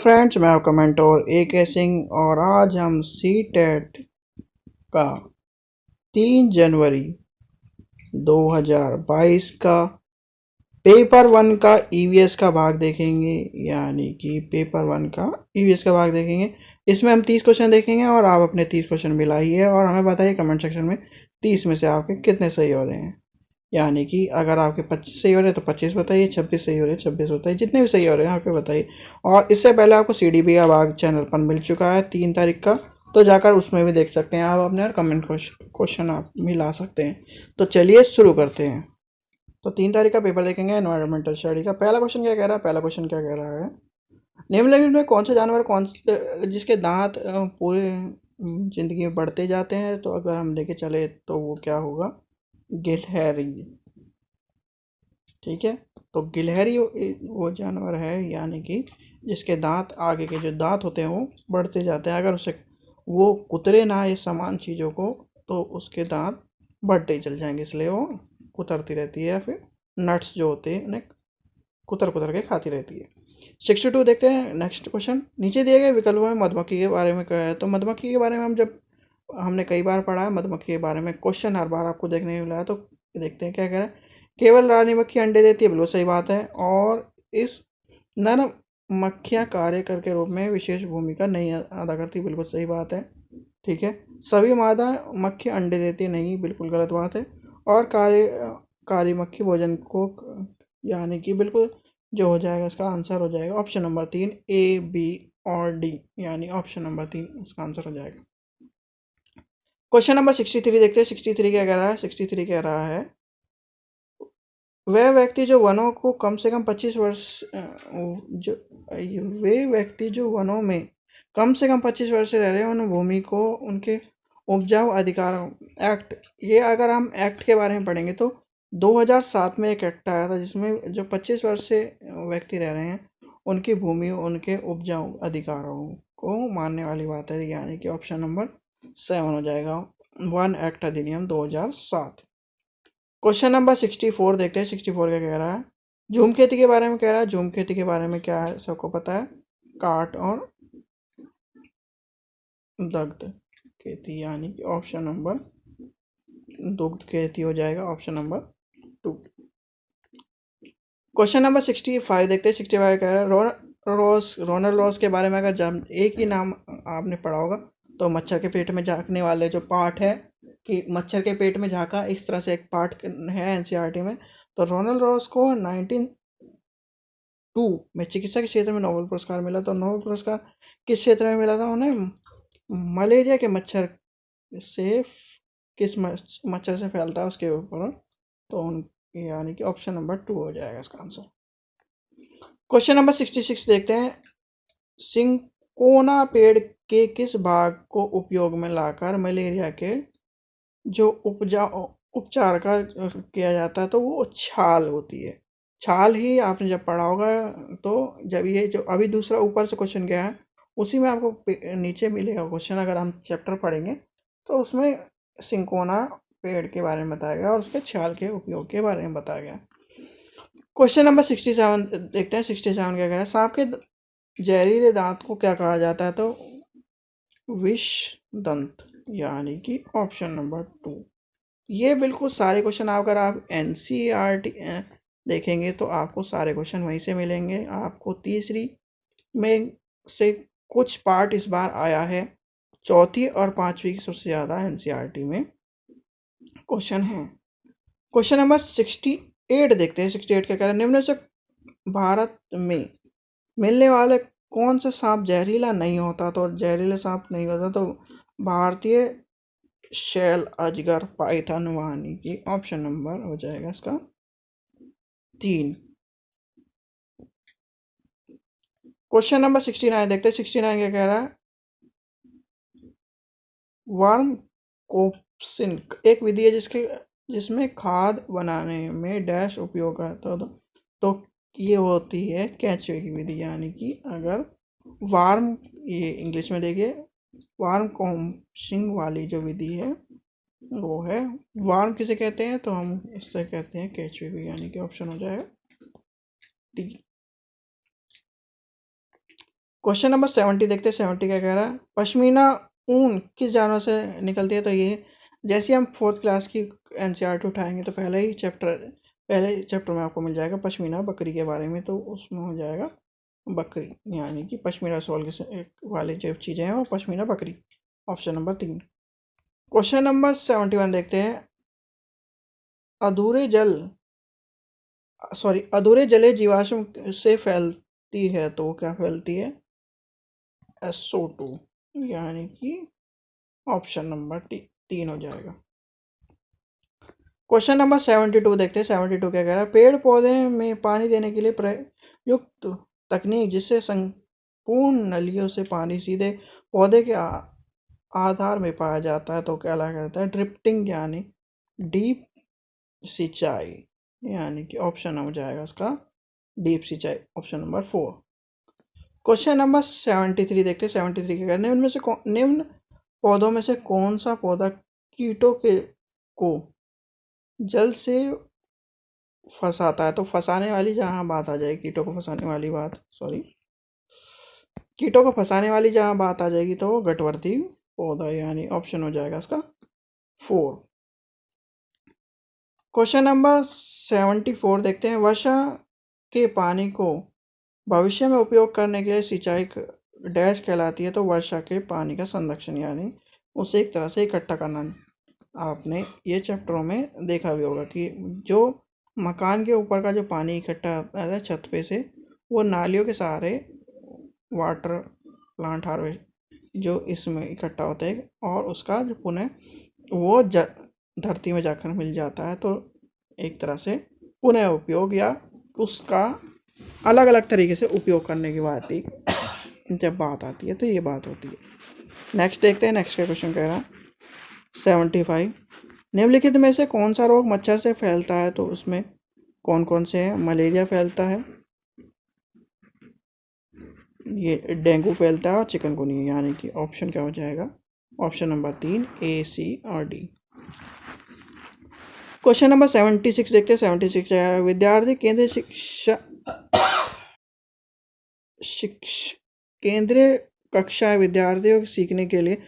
Friends, मैं आपका mentor AK Singh और आज हम CTET का 3 जनवरी 2022 का पेपर 1 का EVS का भाग देखेंगे। यानी कि पेपर 1 का EVS का भाग देखेंगे। इसमें हम 30 क्वेश्चन देखेंगे और आप अपने 30 क्वेश्चन मिलाइए और हमें बताइए कमेंट सेक्शन में 30 में से आपके कितने सही हो रहे हैं। यानी कि अगर आपके 25 सही हो रहे हैं तो 25 बताइए, 26 सही हो रहे हैं 26 बताइए, जितने भी सही हो रहे हैं आपके बताइए। और इससे पहले आपको CDB का भाग चैनल पर मिल चुका है 3 तारीख का, तो जाकर उसमें भी देख सकते हैं आप अपने, और कमेंट क्वेश्चन आप मिला सकते हैं। तो चलिए शुरू करते हैं। तो 3 तारीख का पेपर देखेंगे एनवायरमेंटल स्टडी का। पहला क्वेश्चन क्या कह रहा है? पहला क्वेश्चन क्या कह रहा है, निम्नलिखित में कौन सा जानवर जिसके दांत पूरे जिंदगी में बढ़ते जाते हैं? तो अगर हम देखे चले तो वो क्या होगा? गिलहरी। ठीक है, तो गिलहरी वो जानवर है यानी कि जिसके दांत, आगे के जो दांत होते हैं वो बढ़ते जाते हैं। अगर उसे वो कुतरे ना ये समान चीज़ों को तो उसके दांत बढ़ते ही चल जाएंगे, इसलिए वो कुतरती रहती है या फिर नट्स जो होते हैं उन्हें कुतर कुतर के खाती रहती है। 62 देखते हैं नेक्स्ट क्वेश्चन। नीचे दिए गए विकल्पों में मधुमक्खी के बारे में क्या है? तो मधुमक्खी के बारे में हमने कई बार पढ़ा है। मधुमक्खी के बारे में क्वेश्चन हर बार आपको देखने को मिला है, तो देखते हैं क्या कह रहा है। केवल रानी मक्खी अंडे देती है, बिल्कुल सही बात है। और इस नर मक्खियाँ कार्यकर के रूप में विशेष भूमिका नहीं अदा करती, बिल्कुल सही बात है। ठीक है, सभी मादा मक्खी अंडे देती नहीं, बिल्कुल गलत बात है। और कारी मक्खी भोजन को, यानी कि बिल्कुल जो हो जाएगा इसका आंसर हो जाएगा ऑप्शन नंबर 3 A, B और D, यानी ऑप्शन नंबर 3 इसका आंसर हो जाएगा। क्वेश्चन नंबर 63 देखते हैं। 63 क्या कह रहा है? 63 कह रहा है, वह व्यक्ति जो वनों को कम से कम 25 वर्ष जो वे व्यक्ति जो वनों में कम से कम 25 वर्ष से रह रहे हैं उन भूमि को उनके उपजाऊ अधिकार एक्ट, ये अगर हम एक्ट के बारे में पढ़ेंगे तो 2007 में एक एक्ट आया था जिसमें जो 25 वर्ष से व्यक्ति रह रहे हैं उनकी भूमि उनके उपजाऊ अधिकारों को मानने वाली बात है, यानी कि ऑप्शन नंबर 7 हो जाएगा, 1 एक्ट अधिनियम 2007। क्वेश्चन नंबर 64 देखते हैं। 64 क्या कह रहा है? झूम खेती के बारे में कह रहा है। झूम खेती के बारे में क्या है सबको पता है? काट और दग्ध खेती, यानी कि ऑप्शन नंबर दुग्ध खेती हो जाएगा, ऑप्शन नंबर 2। क्वेश्चन नंबर 65 देखते हैं। 65 कह रहा है, रोनल रॉस के बारे में अगर एक ही नाम आपने पढ़ा होगा तो मच्छर के पेट में झांकने वाले जो पार्ट है कि मच्छर के पेट में झांका, इस तरह से एक पार्ट है NCERT में। तो रोनल रॉस को 1902 में चिकित्सा के क्षेत्र में नोबेल पुरस्कार मिला। तो नोबेल पुरस्कार किस क्षेत्र में मिला था उन्हें? मलेरिया के मच्छर से, किस मच्छर से फैलता है उसके ऊपर। तो यानी कि ऑप्शन नंबर 2 हो जाएगा इसका आंसर। क्वेश्चन नंबर 66 देखते हैं। सिंकोना पेड़ के किस भाग को उपयोग में लाकर मलेरिया के जो उपचार का किया जाता है? तो वो छाल होती है। छाल ही आपने जब पढ़ा होगा, तो जब ये जो अभी दूसरा ऊपर से क्वेश्चन गया है उसी में आपको नीचे मिलेगा क्वेश्चन, अगर हम चैप्टर पढ़ेंगे तो उसमें सिंकोना पेड़ के बारे में बताया गया और उसके छाल के उपयोग के बारे में बताया गया। क्वेश्चन नंबर 67 देखते हैं। 67 क्या कह रहा है? सांप के जहरीले दांत को क्या कहा जाता है? तो विष दंत, यानी कि ऑप्शन नंबर 2। ये बिल्कुल सारे क्वेश्चन अगर आप NCERT देखेंगे तो आपको सारे क्वेश्चन वहीं से मिलेंगे। आपको तीसरी में से कुछ पार्ट इस बार आया है, चौथी और पांचवी की सबसे ज़्यादा NCERT में क्वेश्चन है। क्वेश्चन नंबर 68 देखते हैं। 68 क्या कह रहा है? निम्न से भारत में मिलने वाले कौन सा सांप जहरीला नहीं होता? तो जहरीला सांप नहीं होता तो भारतीय शैल अजगर पाइथन, वाहनी की ऑप्शन नंबर हो जाएगा इसका 3। क्वेश्चन नंबर 69 देखते हैं। 69 क्या कह रहा है? वर्म कोप्सिन एक विधि है जिसमें खाद बनाने में डैश उपयोग आता है। तो ये होती है कैचवे की विधि, यानी कि अगर वार्म, ये इंग्लिश में देखिए, वार्म कोप्सिंग वाली जो विधि है वो है, वार्म किसे कहते हैं? तो हम इससे कहते हैं कैचवे को, यानी कि ऑप्शन हो जाएगा D। क्वेश्चन नंबर 70 देखते हैं। 70 क्या कह रहा है, पश्मीना ऊन किस जानवर से निकलती है। तो ये जैसे हम 4th क्लास की एनसीईआरटी उठाएंगे तो पहले चैप्टर में आपको मिल जाएगा पश्मीना बकरी के बारे में, तो उसमें हो जाएगा बकरी, यानी कि पश्मीना शॉल के वाली जो चीज़ें हैं वो पश्मीना बकरी। Option number 3। क्वेश्चन नंबर 71 देखते हैं। अधूरे जल अधूरे जले जीवाश्म से फैलती है तो क्या फैलती है, SO2, यानी कि ऑप्शन नंबर 3 हो जाएगा। क्वेश्चन नंबर 72 देखते हैं। 72 क्या कह रहा है, पेड़ पौधे में पानी देने के लिए प्रयुक्त तकनीक जिससे संपूर्ण नलियों से पानी सीधे पौधे के आधार में पाया जाता है तो क्या कहता है, ड्रिफ्टिंग, यानी डीप सिंचाई, यानी कि ऑप्शन हो जाएगा इसका डीप सिंचाई, ऑप्शन नंबर 4। क्वेश्चन नंबर 73 देखते हैं। 73 क्या करने, उनमें से निम्न पौधों में से कौन सा पौधा कीटों के को जल से फंसाता है। तो फंसाने वाली जहां बात आ जाएगी, कीटों को फंसाने वाली बात, कीटों को फंसाने वाली जहां बात आ जाएगी तो गठवर्ती पौधा, यानी ऑप्शन हो जाएगा इसका 4। क्वेश्चन नंबर 74 देखते हैं। वर्षा के पानी को भविष्य में उपयोग करने के लिए सिंचाई डैश कहलाती है। तो वर्षा के पानी का संरक्षण, यानी उसे एक तरह से इकट्ठा करना। आपने ये चैप्टरों में देखा भी होगा कि जो मकान के ऊपर का जो पानी इकट्ठा होता है छत पे से, वो नालियों के सहारे वाटर प्लांट हार्वेस्ट जो इसमें इकट्ठा होता है और उसका जो पुनः वो धरती में जाकर मिल जाता है। तो एक तरह से पुनः उपयोग या उसका अलग अलग तरीके से उपयोग करने की बात ही जब बात आती है तो ये बात होती है। नेक्स्ट देखते हैं। नेक्स्ट का क्वेश्चन कह रहा है 75, निम्नलिखित में से कौन सा रोग मच्छर से फैलता है। तो उसमें कौन कौन से हैं, मलेरिया फैलता है, ये डेंगू फैलता है और चिकनगुनिया, यानी कि ऑप्शन क्या हो जाएगा, ऑप्शन नंबर 3 A, C और D। क्वेश्चन नंबर 76 देखते हैं। 76 है, विद्यार्थी केंद्रीय कक्षा विद्यार्थियों के सीखने के लिए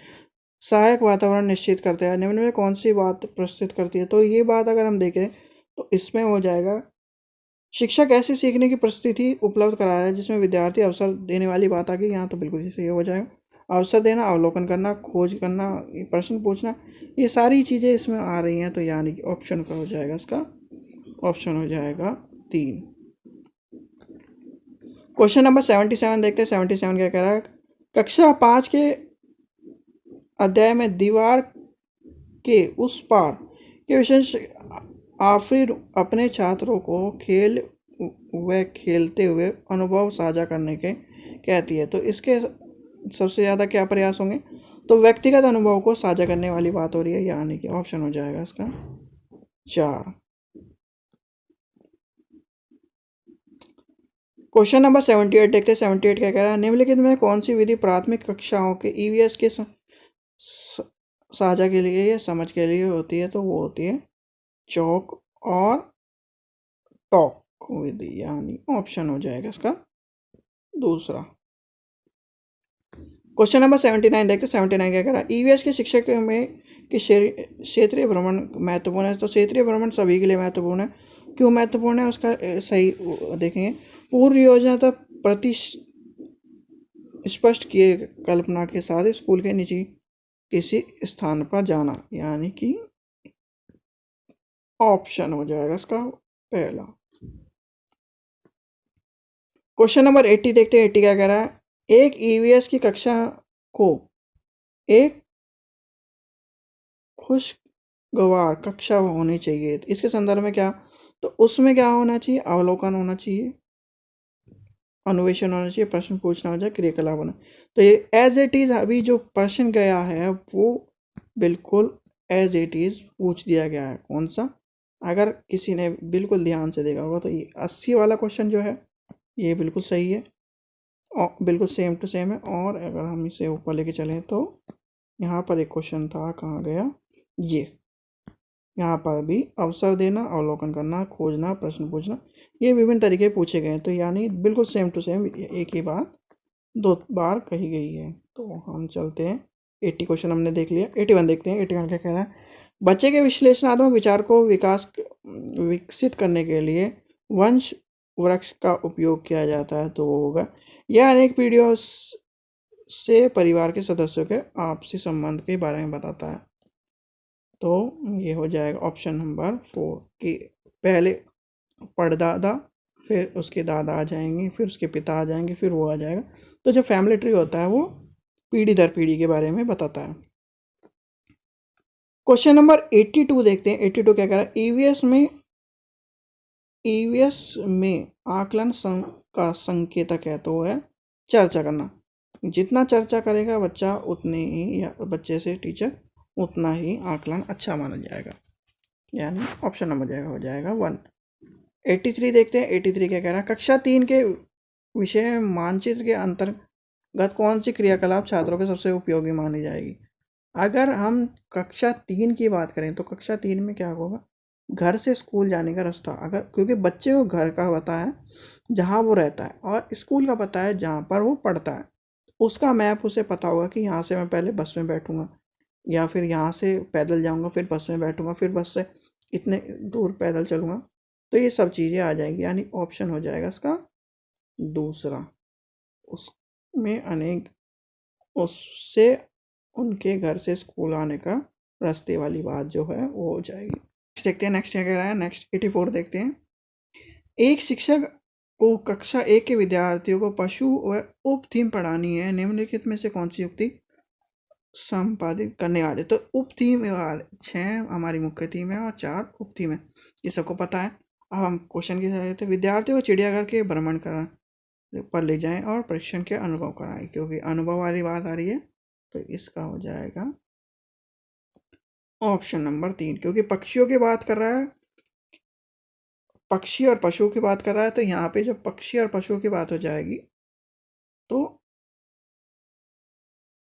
सहायक वातावरण निश्चित करते हैं। निम्न में कौन सी बात प्रस्तुत करती है। तो ये बात अगर हम देखें तो इसमें हो जाएगा, शिक्षक ऐसी सीखने की परिस्थिति उपलब्ध कराया है जिसमें विद्यार्थी अवसर देने वाली बात आ गई यहाँ, तो बिल्कुल सही हो जाएगा। अवसर देना, अवलोकन करना, खोज करना, प्रश्न पूछना, ये सारी चीज़ें इसमें आ रही हैं। तो यानी कि ऑप्शन का हो जाएगा इसका, ऑप्शन हो जाएगा 3। क्वेश्चन नंबर 77 देखते हैं। 77 क्या कह रहा है, कक्षा 5 के अध्याय में दीवार के उस पार के विशेष आफरीन अपने छात्रों को खेल व खेलते हुए अनुभव साझा करने के कहती है। तो इसके सबसे ज़्यादा क्या प्रयास होंगे, तो व्यक्तिगत अनुभव को साझा करने वाली बात हो रही है, यानी कि ऑप्शन हो जाएगा इसका 4। क्वेश्चन नंबर 78 देखते हैं। 78 क्या कह रहा है, निम्नलिखित में कौन सी विधि प्राथमिक कक्षाओं के EVS के साझा के लिए या समझ के लिए होती है। तो वो होती है चौक और टॉक विधि, यानी ऑप्शन हो जाएगा इसका दूसरा। क्वेश्चन नंबर 79 देखते हैं। 79 क्या कह रहा है, EVS के शिक्षक में कि क्षेत्रीय भ्रमण महत्वपूर्ण है। तो क्षेत्रीय भ्रमण सभी के लिए महत्वपूर्ण है। क्यों महत्वपूर्ण है उसका सही देखेंगे, पूर्व योजना तक प्रति स्पष्ट किए कल्पना के साथ स्कूल के निजी किसी स्थान पर जाना, यानी कि ऑप्शन हो जाएगा इसका पहला। क्वेश्चन नंबर 80 देखते हैं। 80 क्या कह रहा है, एक EVS की कक्षा को एक खुशगवार कक्षा होनी चाहिए। इसके संदर्भ में क्या, तो उसमें क्या होना चाहिए, अवलोकन होना चाहिए, अन्वेषण होना चाहिए, प्रश्न पूछना हो जाए, क्रियाकलाप होना। तो ये एज इट इज अभी जो प्रश्न गया है वो बिल्कुल एज इट इज पूछ दिया गया है। कौन सा, अगर किसी ने बिल्कुल ध्यान से देखा होगा तो ये 80 वाला क्वेश्चन जो है ये बिल्कुल सही है और बिल्कुल सेम टू सेम है। और अगर हम इसे ऊपर लेके चलें तो यहाँ पर एक क्वेश्चन था, कहाँ गया ये, यहाँ पर भी अवसर देना, अवलोकन करना, खोजना, प्रश्न पूछना, ये विभिन्न तरीके पूछे गए हैं। तो यानी बिल्कुल सेम टू सेम एक ही बात 2 बार कही गई है। तो हम चलते हैं, 80 क्वेश्चन हमने देख लिया, 81 देखते हैं। 81 क्या कह रहा है? बच्चे के विश्लेषणात्मक विचार को विकसित करने के लिए वंश वृक्ष का उपयोग किया जाता है। तो वो होगा, यह अनेक पीढ़ियों से परिवार के सदस्यों के आपसी संबंध के बारे में बताता है। तो ये हो जाएगा ऑप्शन नंबर 4 कि पहले परदादा, फिर उसके दादा आ जाएंगे, फिर उसके पिता आ जाएंगे, फिर वो आ जाएगा। तो जो फैमिली ट्री होता है वो पीढ़ी दर पीढ़ी के बारे में बताता है। क्वेश्चन नंबर 82 देखते हैं। 82 क्या कह रहा है? ईवीएस में आकलन का संकेतक है। तो है चर्चा करना। जितना चर्चा करेगा बच्चा उतने ही, या बच्चे से टीचर उतना ही आकलन अच्छा माना जाएगा, यानी ऑप्शन नंबर हो जाएगा 1। 83 देखते हैं। 83 क्या कह रहा है? कक्षा 3 के विषय मानचित्र के अंतर्गत कौन सी क्रियाकलाप छात्रों के सबसे उपयोगी मानी जाएगी? अगर हम कक्षा 3 की बात करें तो कक्षा 3 में क्या होगा? घर से स्कूल जाने का रास्ता, अगर क्योंकि बच्चे को घर का पता है जहाँ वो रहता है, और स्कूल का पता है जहाँ पर वो पढ़ता है। उसका मैप उसे पता होगा कि यहाँ से मैं पहले बस में बैठूंगा, या फिर यहाँ से पैदल जाऊंगा, फिर बस में बैठूंगा, फिर बस से इतने दूर पैदल चलूंगा। तो ये सब चीज़ें आ जाएंगी, यानी ऑप्शन हो जाएगा इसका दूसरा। उसमें अनेक, उससे उनके घर से स्कूल आने का रास्ते वाली बात जो है वो हो जाएगी। नेक्स्ट देखते हैं, नेक्स्ट क्या कह रहा है? नेक्स्ट 84 देखते हैं। एक शिक्षक को कक्षा 1 के विद्यार्थियों को पशु व उप थीम पढ़ानी है। निम्नलिखित में से कौन सी युक्ति संपादित करने वाले? तो उप थीम 6 हमारी मुख्य थीम है और 4 उप थीम है, ये सबको पता है। अब हम क्वेश्चन की तरह विद्यार्थियों को चिड़ियाघर के भ्रमण पर ले जाएं और परीक्षण के अनुभव कराएं, क्योंकि अनुभव वाली बात आ रही है। तो इसका हो जाएगा ऑप्शन नंबर 3, क्योंकि पक्षियों की बात कर रहा है, पक्षी और पशुओं की बात कर रहा है। तो यहाँ पे जब पक्षी और पशुओं की बात हो जाएगी तो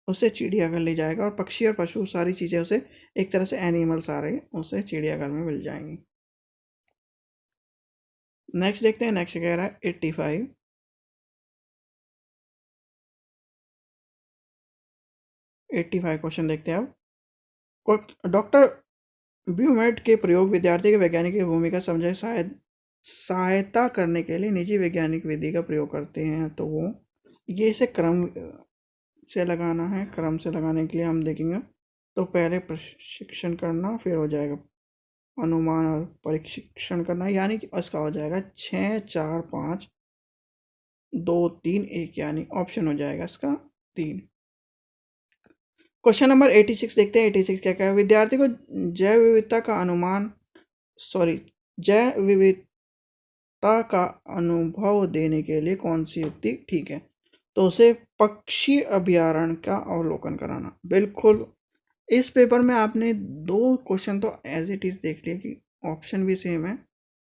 उसे चिड़ियाघर ले जाएगा, और पक्षी और पशु सारी चीज़ें उसे, एक तरह से एनिमल्स आ रहे हैं, उसे चिड़ियाघर में मिल जाएंगी। नेक्स्ट देखते हैं। नेक्स्ट कह रहा है 85। 85 क्वेश्चन देखते हैं अब। डॉक्टर ब्यूमेट के प्रयोग विद्यार्थी के वैज्ञानिक की भूमिका समझे सहायता करने के लिए निजी वैज्ञानिक विधि का प्रयोग करते हैं। तो वो ये इसे क्रम से लगाना है, क्रम से लगाने के लिए हम देखेंगे। तो पहले प्रशिक्षण करना, फिर हो जाएगा अनुमान और परीक्षण करना, यानी कि उसका हो जाएगा 6 4 5 2 3 1, यानी ऑप्शन हो जाएगा इसका 3। क्वेश्चन नंबर 86 देखते हैं। 86 क्या क्या है? विद्यार्थी को जैव विविधता का जैव विविधता का अनुभव देने के लिए कौन सी युक्ति ठीक है? तो उसे पक्षी अभयारण्य का अवलोकन कराना। बिल्कुल, इस पेपर में आपने 2 क्वेश्चन तो एज इट इज देख लिया कि ऑप्शन भी सेम है,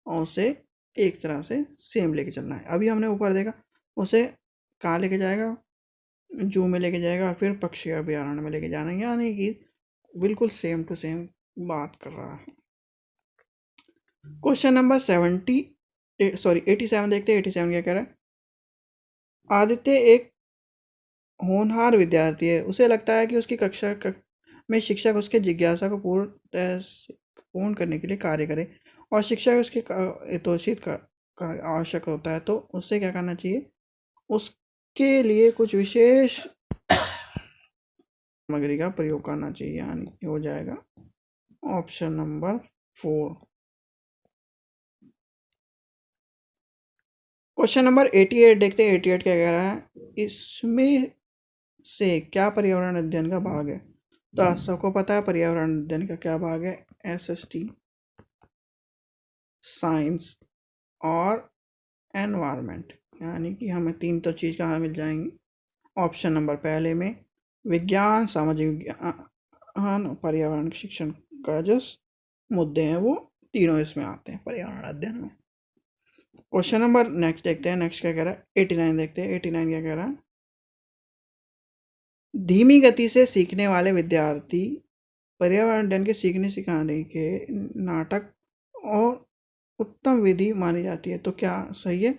और उसे एक तरह से सेम लेके चलना है। अभी हमने ऊपर देखा, उसे कहाँ लेके जाएगा? जू में लेके जाएगा, और फिर पक्षी अभयारण्य में लेके जाना है, यानी कि बिल्कुल सेम टू सेम बात कर रहा है। क्वेश्चन नंबर 87 देखते हैं। 87 क्या कह रहा है? आदित्य एक होनहार विद्यार्थी है। उसे लगता है कि उसकी कक्षा में शिक्षक उसके जिज्ञासा को पूर्ण करने के लिए कार्य करे, और शिक्षक उसके हितोषित कर आवश्यक होता है। तो उससे क्या करना चाहिए? उसके लिए कुछ विशेष सामग्री का प्रयोग करना चाहिए, यानी हो जाएगा ऑप्शन नंबर 4। क्वेश्चन नंबर 88 देखते हैं। 88 क्या कह रहा है? इसमें से क्या पर्यावरण अध्ययन का भाग है? तो आप सबको पता है पर्यावरण अध्ययन का क्या भाग है? SST, साइंस और एनवायरनमेंट, यानी कि हमें 3 तो चीज़ कहाँ मिल जाएंगी? ऑप्शन नंबर पहले में विज्ञान, सामाजिक विज्ञान, पर्यावरण शिक्षण का जो मुद्दे हैं वो तीनों इसमें आते हैं पर्यावरण अध्ययन में। क्वेश्चन नंबर नेक्स्ट देखते हैं। नेक्स्ट क्या कह रहा है? 89 देखते हैं। 89 क्या कह रहा है? धीमी गति से सीखने वाले विद्यार्थी पर्यावरण अध्ययन के सीखने सिखाने के नाटक और उत्तम विधि मानी जाती है। तो क्या सही है?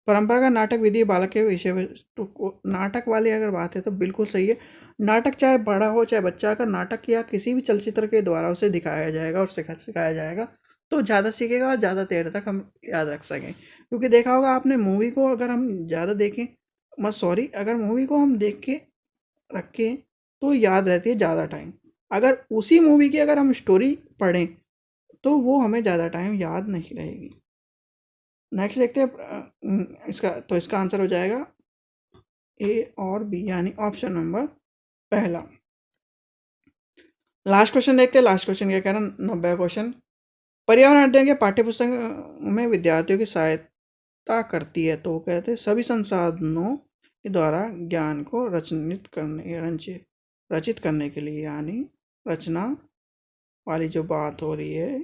परंपरागत नाटक विधि बालक के विषय वस्तु को नाटक वाली अगर बात है तो बिल्कुल सही है। नाटक चाहे बड़ा हो चाहे बच्चा, अगर नाटक या किसी भी चलचित्र के द्वारा उसे दिखाया जाएगा और सिखाया जाएगा तो ज़्यादा सीखेगा और ज़्यादा देर तक हम याद रख सकें। क्योंकि देखा होगा आपने, मूवी को अगर हम ज़्यादा देखें, मत सॉरी, अगर मूवी को हम देख के रखें तो याद रहती है ज़्यादा टाइम। अगर उसी मूवी की अगर हम स्टोरी पढ़ें तो वो हमें ज़्यादा टाइम याद नहीं रहेगी। नेक्स्ट देखते हैं इसका आंसर हो जाएगा ए और बी, यानी ऑप्शन नंबर पहला। लास्ट क्वेश्चन देखते हैं। लास्ट क्वेश्चन क्या कह रहा है, 90 क्वेश्चन। पर्यावरण अध्ययन के पाठ्य पुस्तक में विद्यार्थियों की सहायता करती है, तो वो कहते हैं सभी संसाधनों के द्वारा ज्ञान को रचित करने के लिए, यानी रचना वाली जो बात हो रही है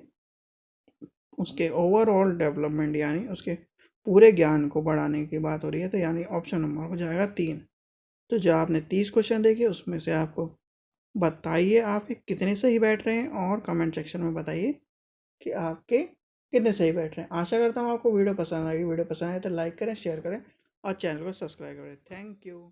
उसके ओवरऑल डेवलपमेंट, यानी उसके पूरे ज्ञान को बढ़ाने की बात हो रही है, तो यानी ऑप्शन नंबर हो जाएगा 3। तो जो आपने 30 क्वेश्चन देखे उसमें से आपको बताइए आप कितने सही बैठ रहे हैं, और कमेंट सेक्शन में बताइए कि आपके कितने सही बैठ रहे हैं। आशा करता हूँ आपको वीडियो पसंद आएगी। वीडियो पसंद आए तो लाइक करें, शेयर करें और चैनल को सब्सक्राइब करें। Thank you.